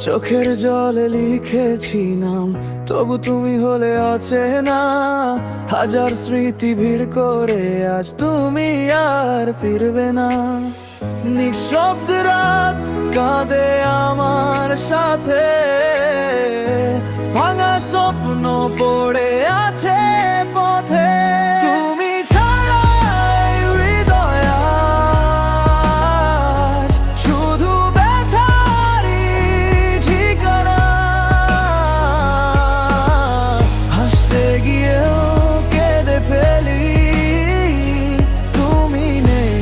চোখের জলে লিখেছি নাম, তবু তুমি হলে অচেনা। হাজার স্মৃতি ভিড় করে আজ তুমি আর ফিরবে না। নিঃশব্দ রাত কাঁদে আমার সাথে, ভাঙা স্বপ্ন পড়ে আছে পথে। তুমি ছাড়া এই হৃদয় আজ শুধু ব্যথারই ঠিকানা। হাসতে গিয়েও কেঁদে ফেলি, তুমি নেই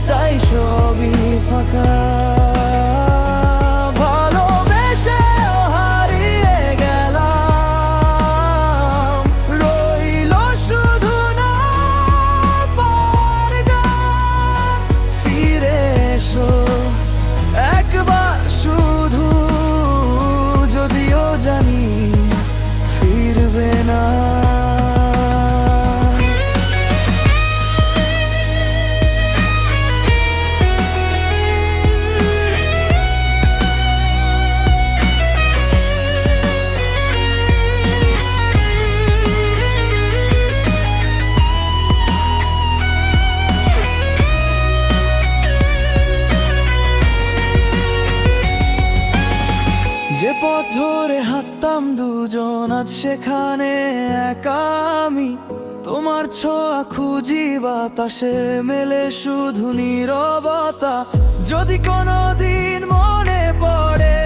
তাই সবই ফাঁকা। জানি ফিরবে না। যে পথ ধরে হাঁটতাম দুজন, আজ সেখানে একা আমি। তোমার ছোঁয়া খুঁজি বাতাসে, মেলে শুধু নীরবতা। যদি কোনোদিন মনে পড়ে,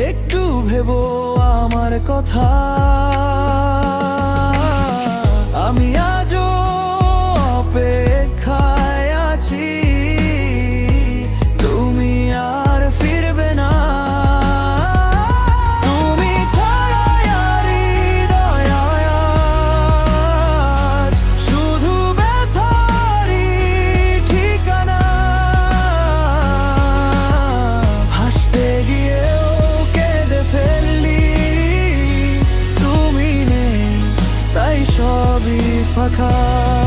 একটু ভেবো আমার কথা। আমি আজও অপেক্ষায় আছি, ফাঁকা।